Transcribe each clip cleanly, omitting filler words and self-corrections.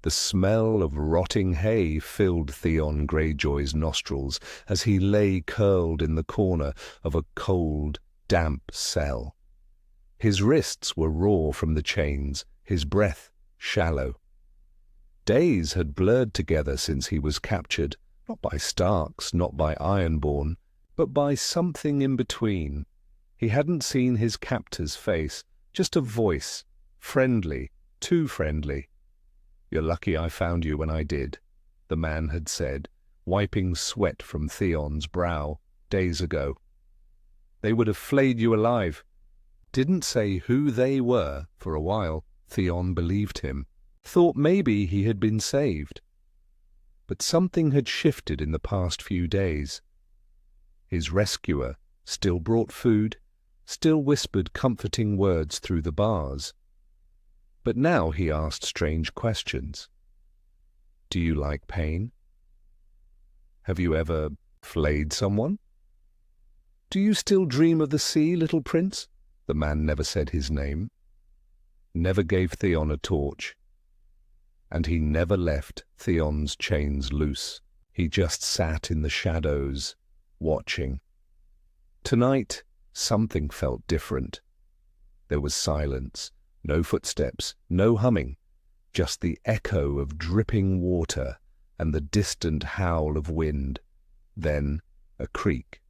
The smell of rotting hay filled Theon Greyjoy's nostrils as he lay curled in the corner of a cold, damp cell. His wrists were raw from the chains, his breath shallow. Days had blurred together since he was captured, not by Starks, not by Ironborn, but by something in between. He hadn't seen his captor's face, just a voice, friendly, too friendly. "You're lucky I found you when I did," the man had said, wiping sweat from Theon's brow days ago. "They would have flayed you alive." Didn't say who they were for a while. Theon believed him, thought maybe he had been saved. But something had shifted in the past few days. His rescuer still brought food, still whispered comforting words through the bars. But now he asked strange questions. "Do you like pain? Have you ever flayed someone? Do you still dream of the sea, little prince?" The man never said his name, never gave Theon a torch, and he never left Theon's chains loose. He just sat in the shadows, watching. Tonight, something felt different. There was silence. No footsteps, no humming, just the echo of dripping water and the distant howl of wind. Then a creak.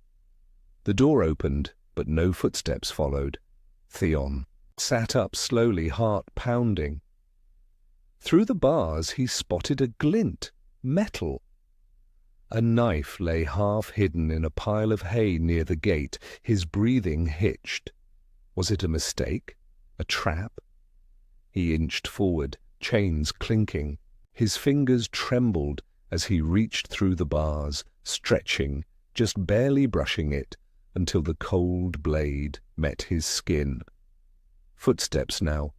The door opened, but no footsteps followed. Theon sat up slowly, heart pounding. Through the bars he spotted a glint, metal. A knife lay half hidden in a pile of hay near the gate. His breathing hitched. Was it a mistake? A trap? He inched forward, chains clinking. His fingers trembled as he reached through the bars, stretching, just barely brushing it, until the cold blade met his skin. Footsteps now,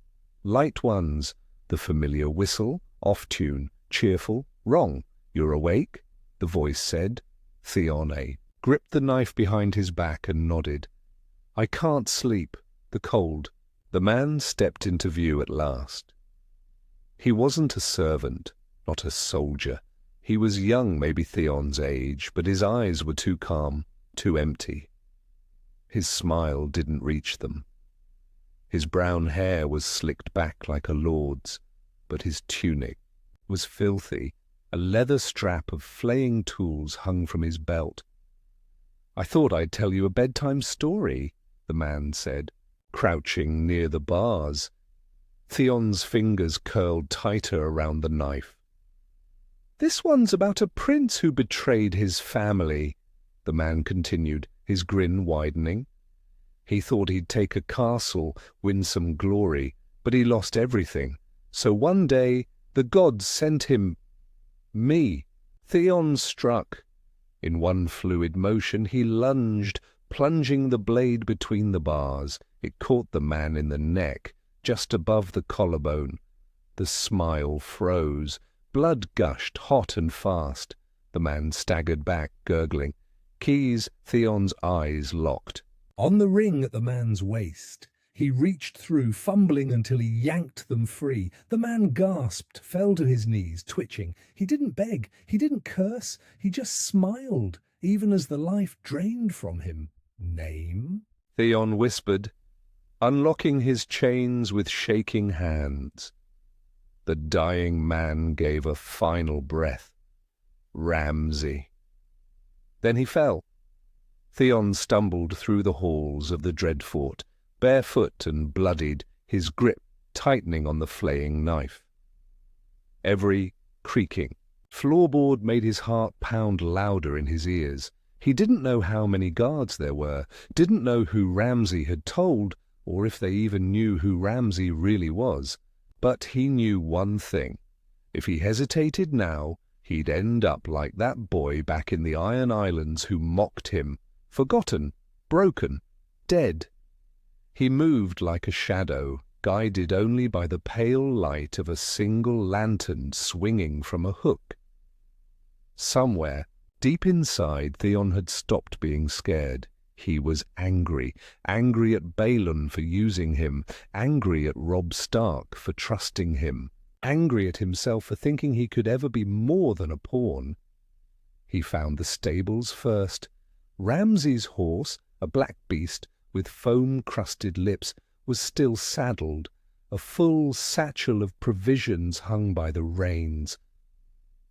light ones, the familiar whistle, off-tune, cheerful. "Wrong. You're awake?" the voice said. Theon gripped the knife behind his back and nodded. "I can't sleep. The cold." The man stepped into view at last. He wasn't a servant, not a soldier. He was young, maybe Theon's age, but his eyes were too calm, too empty. His smile didn't reach them. His brown hair was slicked back like a lord's, but his tunic was filthy. A leather strap of flaying tools hung from his belt. "I thought I'd tell you a bedtime story," the man said, crouching near the bars. Theon's fingers curled tighter around the knife. "This one's about a prince who betrayed his family," the man continued, his grin widening. "He thought he'd take a castle, win some glory, but he lost everything. So one day the gods sent him me." Theon struck. In one fluid motion he lunged, plunging the blade between the bars. It caught the man in the neck, just above the collarbone. The smile froze. Blood gushed hot and fast. The man staggered back, gurgling. Keys, Theon's eyes locked. On the ring at the man's waist, he reached through, fumbling until he yanked them free. The man gasped, fell to his knees, twitching. He didn't beg, he didn't curse, he just smiled, even as the life drained from him. "Name?" Theon whispered, unlocking his chains with shaking hands. The dying man gave a final breath. "Ramsay." Then he fell. Theon stumbled through the halls of the Dreadfort, barefoot and bloodied, his grip tightening on the flaying knife. Every creaking floorboard made his heart pound louder in his ears. He didn't know how many guards there were, didn't know who Ramsay had told, or if they even knew who Ramsay really was. But he knew one thing. If he hesitated now, he'd end up like that boy back in the Iron Islands who mocked him, forgotten, broken, dead. He moved like a shadow, guided only by the pale light of a single lantern swinging from a hook. Somewhere, deep inside, Theon had stopped being scared. He was angry, angry at Balon for using him, angry at Robb Stark for trusting him. angry at himself for thinking he could ever be more than a pawn. He found the stables first. Ramsay's horse, a black beast with foam-crusted lips, was still saddled. A full satchel of provisions hung by the reins.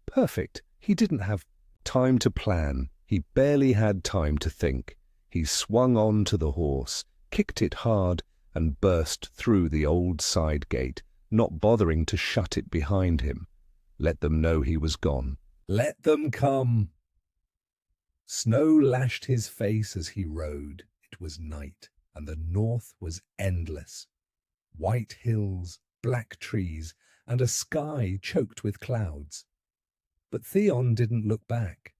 Perfect. He didn't have time to plan. He barely had time to think. He swung on to the horse, kicked it hard, and burst through the old side gate, not bothering to shut it behind him. Let them know he was gone. Let them come! Snow lashed his face as he rode. It was night, and the north was endless. White hills, black trees, and a sky choked with clouds. But Theon didn't look back.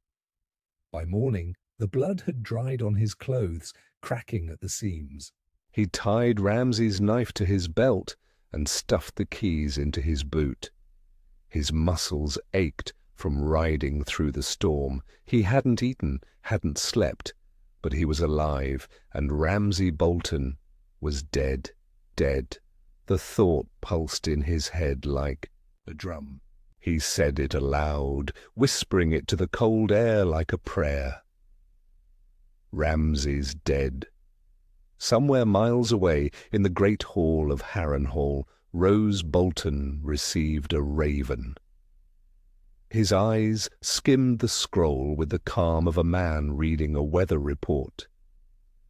By morning, the blood had dried on his clothes, cracking at the seams. He tied Ramsay's knife to his belt and stuffed the keys into his boot. His muscles ached from riding through the storm. He hadn't eaten, hadn't slept, but he was alive, and Ramsay Bolton was dead, dead. The thought pulsed in his head like a drum. He said it aloud, whispering it to the cold air like a prayer. Ramsay's dead. Somewhere miles away, in the great hall of Harrenhal, Rose Bolton received a raven. His eyes skimmed the scroll with the calm of a man reading a weather report.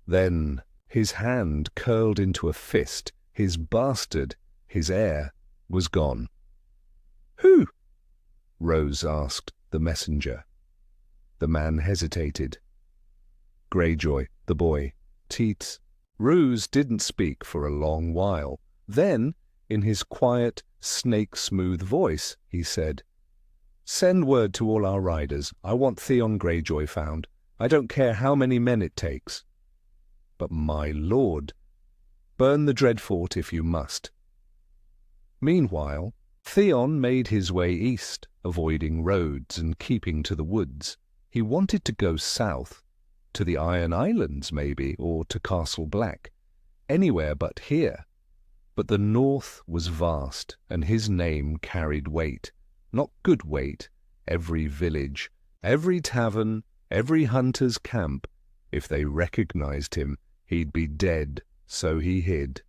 Then his hand curled into a fist. His bastard, his heir, was gone. "Who?" Rose asked the messenger. The man hesitated. Greyjoy, the boy. Teats. Rose didn't speak for a long while. Then, in his quiet, snake-smooth voice, he said, "Send word to all our riders. I want Theon Greyjoy found. I don't care how many men it takes." "But my lord, burn the Dreadfort if you must." Meanwhile, Theon made his way east, avoiding roads and keeping to the woods. He wanted to go south, to the Iron Islands maybe, or to Castle Black, anywhere but here. But the north was vast, and his name carried weight. Not good weight. Every village, every tavern, every hunter's camp, if they recognized him, he'd be dead, so he hid.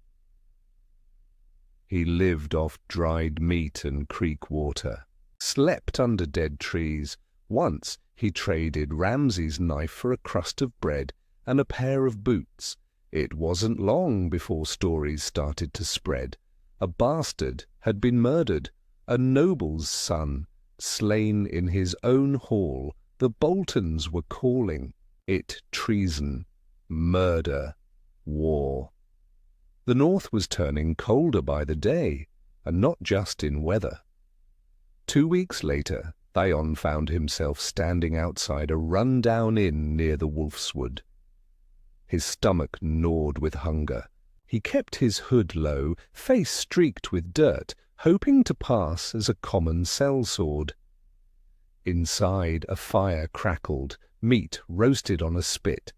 He lived off dried meat and creek water, slept under dead trees. Once he traded Ramsay's knife for a crust of bread and a pair of boots. It wasn't long before stories started to spread. A bastard had been murdered, a noble's son, slain in his own hall. The Boltons were calling it treason, murder, war. The north was turning colder by the day, and not just in weather. 2 weeks later, Theon found himself standing outside a run-down inn near the Wolfswood. His stomach gnawed with hunger. He kept his hood low, face streaked with dirt, hoping to pass as a common sellsword. Inside, a fire crackled, meat roasted on a spit.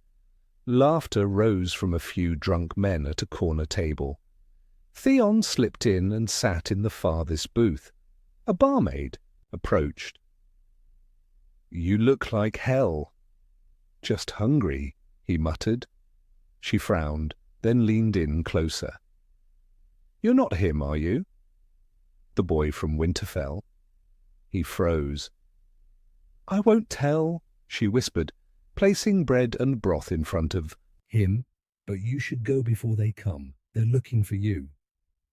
Laughter rose from a few drunk men at a corner table. Theon slipped in and sat in the farthest booth. A barmaid approached. "You look like hell." "Just hungry," he muttered. She frowned, then leaned in closer. "You're not him, are you?" "The boy from Winterfell." He froze. "I won't tell," she whispered, placing bread and broth in front of him. "But you should go before they come. They're looking for you."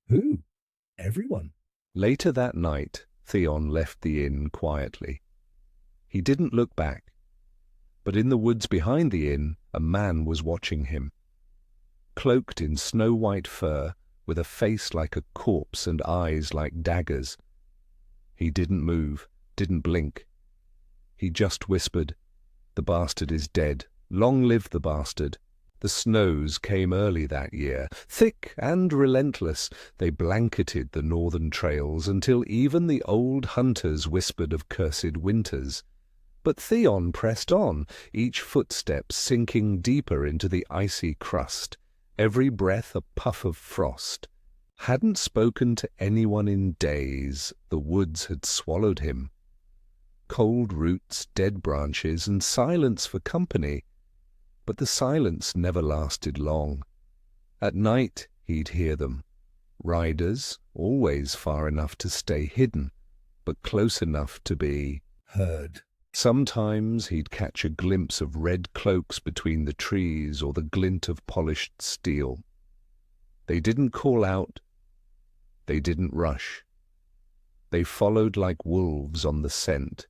"Who?" "Everyone." Later that night, Theon left the inn quietly. He didn't look back. But in the woods behind the inn, a man was watching him. Cloaked in snow-white fur, with a face like a corpse and eyes like daggers. He didn't move, didn't blink. He just whispered, "The bastard is dead. Long live the bastard." The snows came early that year, thick and relentless. They blanketed the northern trails until even the old hunters whispered of cursed winters. But Theon pressed on, each footstep sinking deeper into the icy crust, every breath a puff of frost. hadn't spoken to anyone in days. The woods had swallowed him. Cold roots, dead branches, and silence for company. But the silence never lasted long. At night he'd hear them. Riders, always far enough to stay hidden, but close enough to be heard. Sometimes he'd catch a glimpse of red cloaks between the trees or the glint of polished steel. They didn't call out. They didn't rush. They followed like wolves on the scent.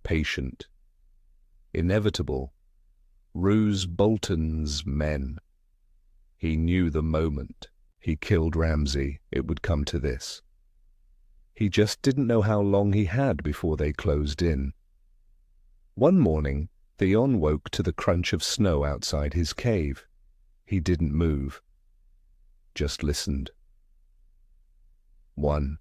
Patient. Inevitable. Roose Bolton's men. He knew the moment he killed Ramsay, it would come to this. He just didn't know how long he had before they closed in. One morning, Theon woke to the crunch of snow outside his cave. He didn't move. Just listened. 1,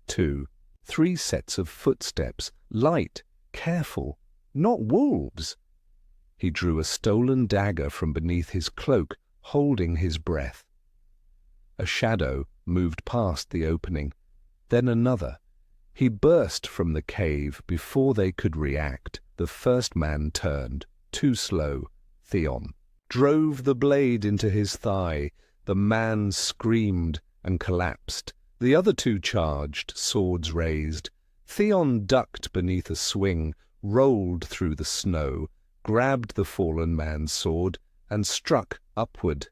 2, 3 sets of footsteps, light, careful, not wolves. He drew a stolen dagger from beneath his cloak, holding his breath. A shadow moved past the opening, then another. He burst from the cave before they could react. The first man turned, too slow. Theon drove the blade into his thigh. The man screamed and collapsed. The other 2 charged, swords raised. Theon ducked beneath a swing, rolled through the snow, grabbed the fallen man's sword, and struck upward.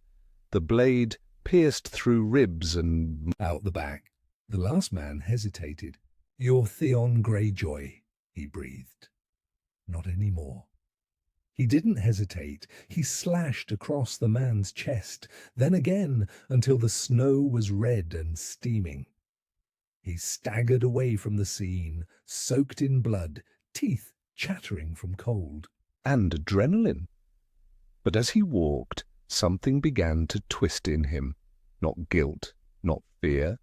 The blade pierced through ribs and out the back. The last man hesitated. "You're Theon Greyjoy," he breathed. "Not anymore." He didn't hesitate. He slashed across the man's chest, then again, until the snow was red and steaming. He staggered away from the scene, soaked in blood, teeth chattering from cold. And adrenaline. But as he walked, something began to twist in him. Not guilt, not fear.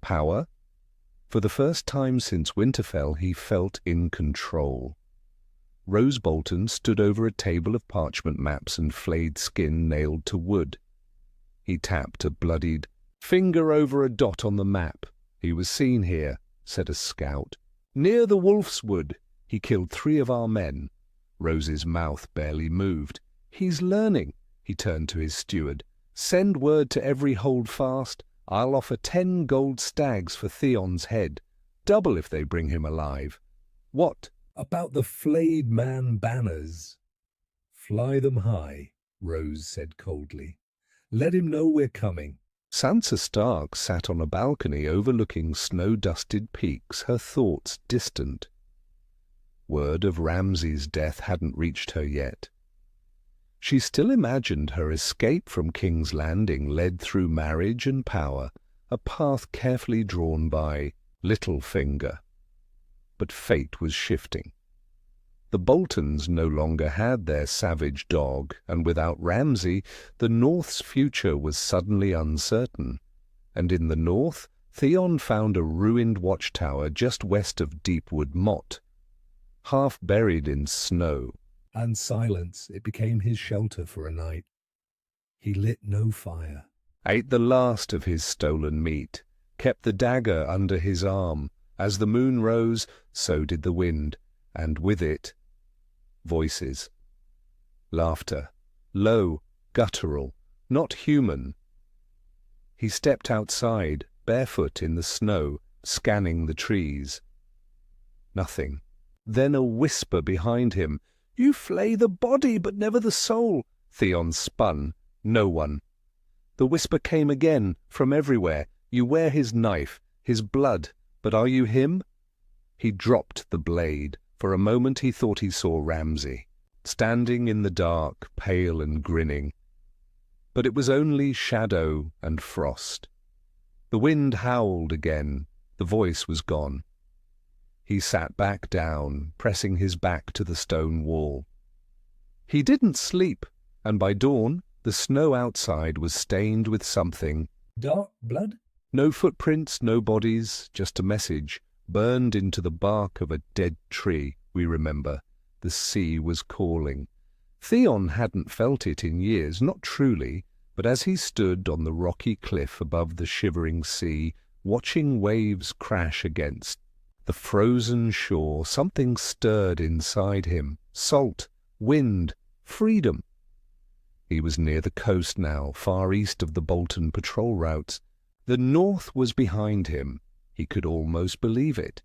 Power. For the first time since Winterfell, he felt in control. Rose Bolton stood over a table of parchment maps and flayed skin nailed to wood. He tapped a bloodied finger over a dot on the map. "He was seen here," said a scout. "Near the Wolf's Wood. He killed 3 of our men." Rose's mouth barely moved. "He's learning." He turned to his steward. "Send word to every holdfast. I'll offer 10 gold stags for Theon's head. Double if they bring him alive." "What about the flayed man banners?" "Fly them high," Rose said coldly. "Let him know we're coming." Sansa Stark sat on a balcony overlooking snow-dusted peaks, her thoughts distant. Word of Ramsay's death hadn't reached her yet. She still imagined her escape from King's Landing led through marriage and power, a path carefully drawn by Littlefinger. But fate was shifting. The Boltons no longer had their savage dog, and without Ramsay, the North's future was suddenly uncertain. And in the north, Theon found a ruined watchtower just west of Deepwood Motte. Half buried in snow and silence, it became his shelter for a night. He lit no fire, ate the last of his stolen meat, kept the dagger under his arm. As the moon rose, so did the wind, and with it, voices. Laughter, low, guttural, not human. He stepped outside, barefoot in the snow, scanning the trees. Nothing. Then a whisper behind him. "You flay the body, but never the soul." Theon spun. No one. The whisper came again, from everywhere. "You wear his knife, his blood, but are you him?" He dropped the blade. For a moment he thought he saw Ramsay, standing in the dark, pale and grinning. But it was only shadow and frost. The wind howled again. The voice was gone. He sat back down, pressing his back to the stone wall. He didn't sleep, and by dawn the snow outside was stained with something. Dark blood? No footprints, no bodies, just a message, burned into the bark of a dead tree. We remember. The sea was calling. Theon hadn't felt it in years, not truly. But as he stood on the rocky cliff above the shivering sea, watching waves crash against the frozen shore, something stirred inside him. Salt, wind, freedom. He was near the coast now, far east of the Bolton patrol routes. The north was behind him. He could almost believe it.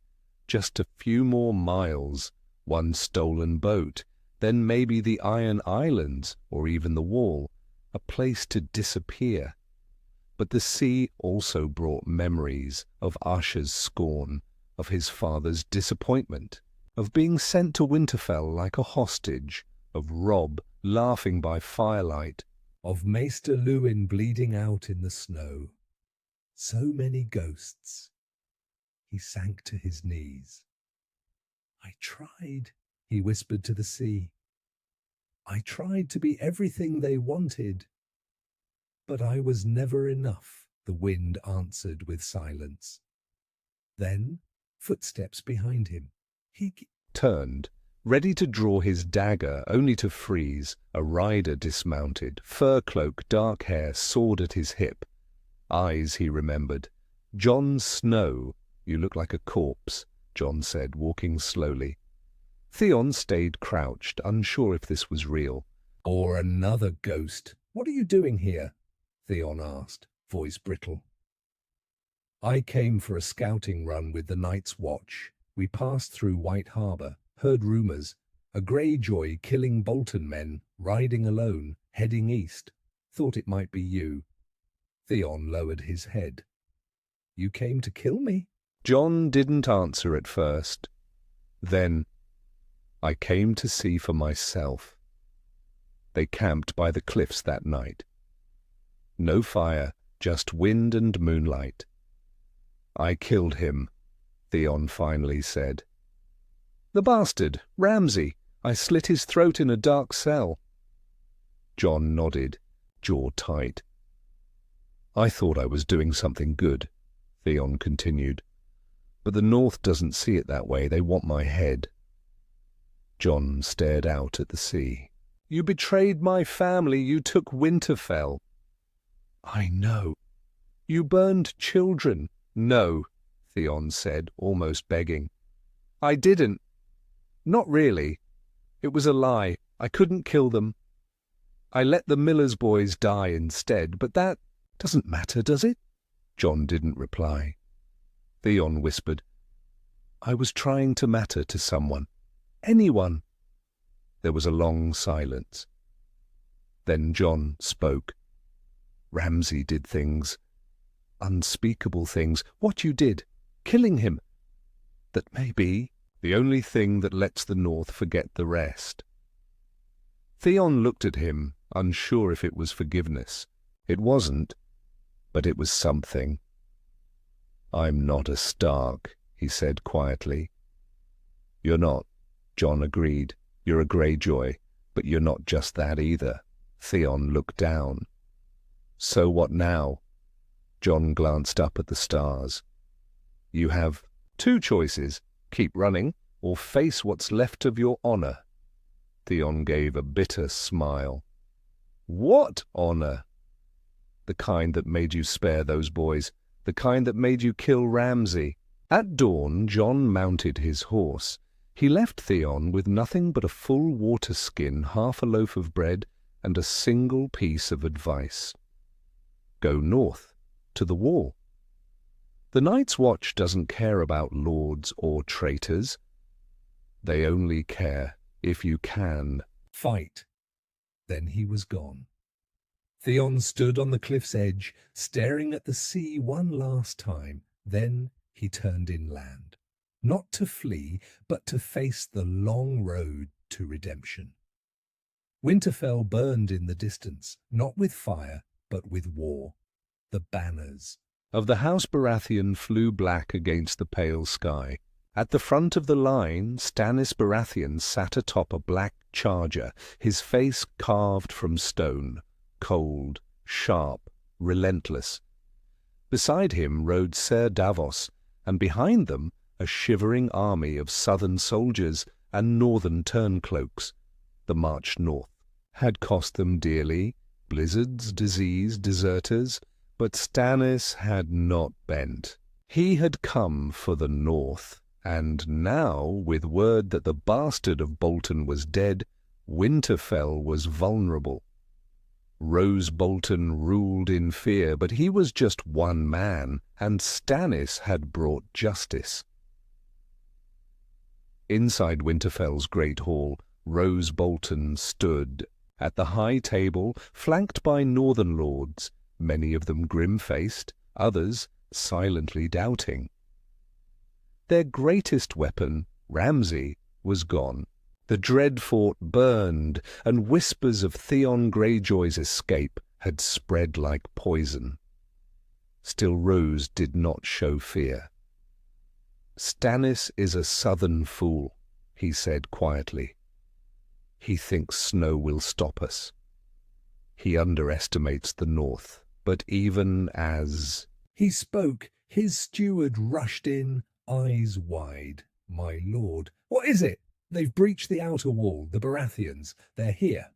Just a few more miles, one stolen boat, then maybe the Iron Islands, or even the Wall, a place to disappear. But the sea also brought memories of Usher's scorn, of his father's disappointment, of being sent to Winterfell like a hostage, of Robb laughing by firelight, of Maester Lewin bleeding out in the snow. So many ghosts. He sank to his knees. "I tried," he whispered to the sea. "I tried to be everything they wanted. But I was never enough," the wind answered with silence. Then, footsteps behind him. He turned, ready to draw his dagger, only to freeze. A rider dismounted, fur cloak, dark hair, sword at his hip. Eyes, he remembered. "Jon Snow, you look like a corpse," Jon said, walking slowly. Theon stayed crouched, unsure if this was real. "Or another ghost. What are you doing here?" Theon asked, voice brittle. "I came for a scouting run with the Night's Watch. We passed through White Harbour, heard rumours. A Greyjoy killing Bolton men, riding alone, heading east. Thought it might be you." Theon lowered his head. "You came to kill me?" Jon didn't answer at first. Then, "I came to see for myself." They camped by the cliffs that night. No fire, just wind and moonlight. "I killed him," Theon finally said. "The bastard, Ramsay. I slit his throat in a dark cell." Jon nodded, jaw tight. "I thought I was doing something good," Theon continued. "But the North doesn't see it that way. They want my head." Jon stared out at the sea. "You betrayed my family. You took Winterfell." "I know." "You burned children." "No," Theon said, almost begging. "I didn't. Not really. It was a lie. I couldn't kill them. I let the miller's boys die instead, but that doesn't matter, does it?" Jon didn't reply. Theon whispered, "I was trying to matter to someone. Anyone." There was a long silence. Then Jon spoke. "Ramsay did things, unspeakable things. What you did, killing him. That may be the only thing that lets the North forget the rest." Theon looked at him, unsure if it was forgiveness. It wasn't, but it was something. "I'm not a Stark," he said quietly. "You're not," Jon agreed. "You're a Greyjoy, but you're not just that either." Theon looked down. "So what now?" Jon glanced up at the stars. "You have two choices. Keep running, or face what's left of your honor." Theon gave a bitter smile. "What honor?" "The kind that made you spare those boys. The kind that made you kill Ramsay." At dawn, Jon mounted his horse. He left Theon with nothing but a full water skin, half a loaf of bread, and a single piece of advice. Go north, to the Wall. The Night's Watch doesn't care about lords or traitors. They only care if you can fight. Then he was gone. Theon stood on the cliff's edge, staring at the sea one last time. Then he turned inland, not to flee, but to face the long road to redemption. Winterfell burned in the distance, not with fire, but with war. The banners of the House Baratheon flew black against the pale sky. At the front of the line, Stannis Baratheon sat atop a black charger, his face carved from stone, cold, sharp, relentless. Beside him rode Ser Davos, and behind them a shivering army of southern soldiers and northern turncloaks. The march north had cost them dearly, blizzards, disease, deserters, but Stannis had not bent. He had come for the north, and now, with word that the bastard of Bolton was dead, Winterfell was vulnerable. Rose Bolton ruled in fear, but he was just one man, and Stannis had brought justice. Inside Winterfell's great hall, Rose Bolton stood at the high table, flanked by northern lords, many of them grim-faced, others silently doubting. Their greatest weapon, Ramsay, was gone. The dread fort burned, and whispers of Theon Greyjoy's escape had spread like poison. Still Rose did not show fear. "Stannis is a southern fool," he said quietly. "He thinks snow will stop us. He underestimates the north, but even as—" He spoke, his steward rushed in, eyes wide. "My lord, what is it? They've breached the outer wall, the Baratheons. They're here."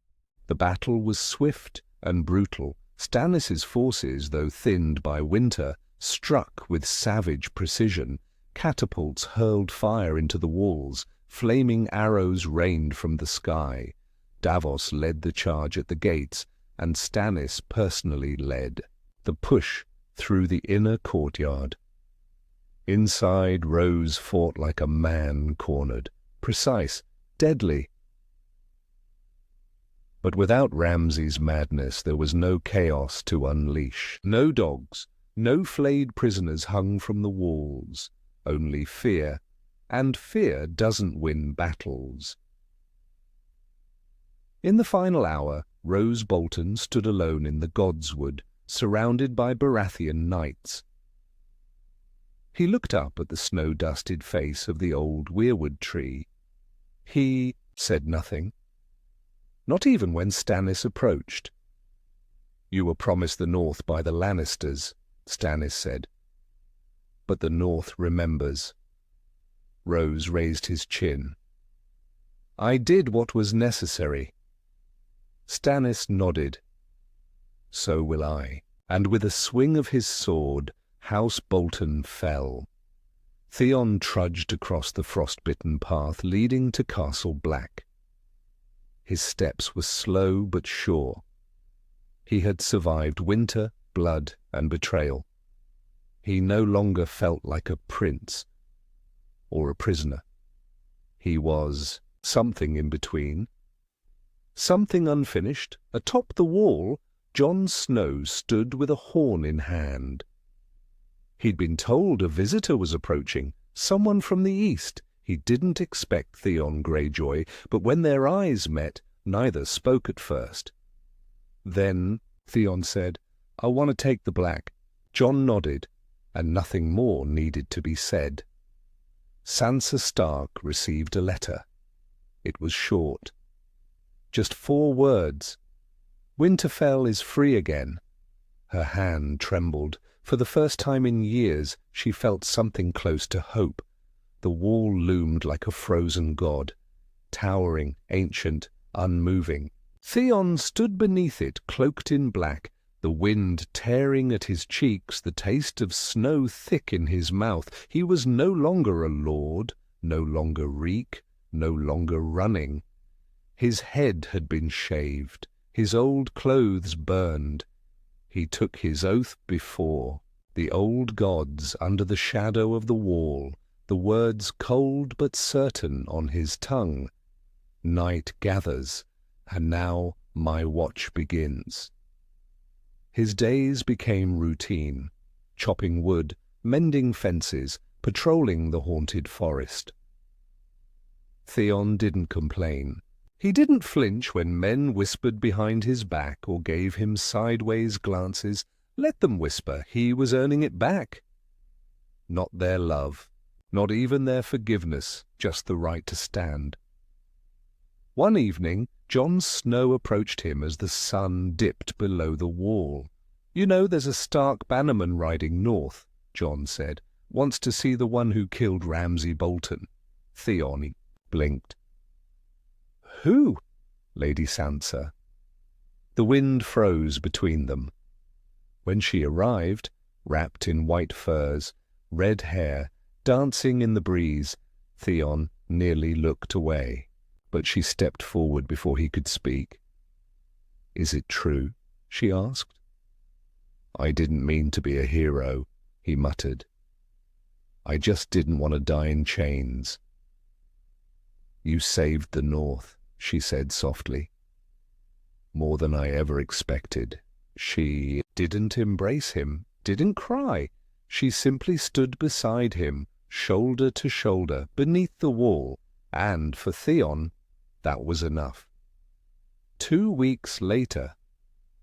The battle was swift and brutal. Stannis's forces, though thinned by winter, struck with savage precision. Catapults hurled fire into the walls. Flaming arrows rained from the sky. Davos led the charge at the gates, and Stannis personally led the push through the inner courtyard. Inside, Rose fought like a man cornered, precise, deadly. But without Ramsay's madness there was no chaos to unleash. No dogs, no flayed prisoners hung from the walls. Only fear, and fear doesn't win battles. In the final hour, Rose Bolton stood alone in the Godswood, surrounded by Baratheon knights. He looked up at the snow-dusted face of the old weirwood tree. He said nothing, not even when Stannis approached. "You were promised the north by the Lannisters," Stannis said. "But the north remembers." Rose raised his chin. "I did what was necessary." Stannis nodded. "So will I." And with a swing of his sword, House Bolton fell. Theon trudged across the frost-bitten path leading to Castle Black. His steps were slow but sure. He had survived winter, blood, and betrayal. He no longer felt like a prince or a prisoner. He was something in between. Something unfinished. Atop the wall, Jon Snow stood with a horn in hand. He'd been told a visitor was approaching, someone from the east. He didn't expect Theon Greyjoy, but when their eyes met, neither spoke at first. Then Theon said, "I want to take the Black." Jon nodded, and nothing more needed to be said. Sansa Stark received a letter. It was short. Just 4 words. "Winterfell is free again." Her hand trembled. For the first time in years, she felt something close to hope. The wall loomed like a frozen god, towering, ancient, unmoving. Theon stood beneath it, cloaked in black, the wind tearing at his cheeks, the taste of snow thick in his mouth. He was no longer a lord, no longer Reek, no longer running. His head had been shaved, his old clothes burned. He took his oath before the old gods under the shadow of the wall, the words cold but certain on his tongue. "Night gathers, and now my watch begins." His days became routine, chopping wood, mending fences, patrolling the haunted forest. Theon didn't complain. He didn't flinch when men whispered behind his back or gave him sideways glances. Let them whisper, he was earning it back. Not their love, not even their forgiveness, just the right to stand. One evening, Jon Snow approached him as the sun dipped below the wall. "You know, there's a Stark bannerman riding north," Jon said. "Wants to see the one who killed Ramsay Bolton." Theon blinked. "Who?" "Lady Sansa." The wind froze between them. When she arrived, wrapped in white furs, red hair, dancing in the breeze, Theon nearly looked away, but she stepped forward before he could speak. "Is it true?" she asked. "I didn't mean to be a hero," he muttered. "I just didn't want to die in chains." "You saved the North," she said softly. "More than I ever expected." She didn't embrace him, didn't cry. She simply stood beside him, shoulder to shoulder, beneath the wall, and for Theon, that was enough. 2 weeks later,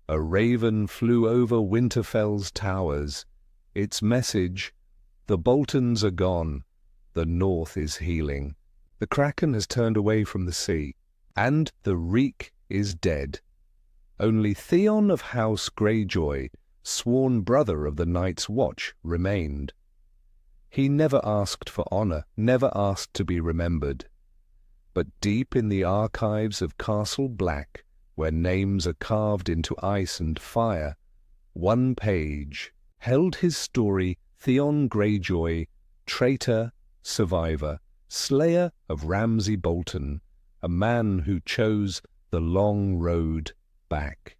a raven flew over Winterfell's towers. Its message: the Boltons are gone, the North is healing, the Kraken has turned away from the sea, and the Reek is dead. Only Theon of House Greyjoy, sworn brother of the Night's Watch, remained. He never asked for honor, never asked to be remembered. But deep in the archives of Castle Black, where names are carved into ice and fire, one page held his story: Theon Greyjoy, traitor, survivor, slayer of Ramsay Bolton, a man who chose the long road back.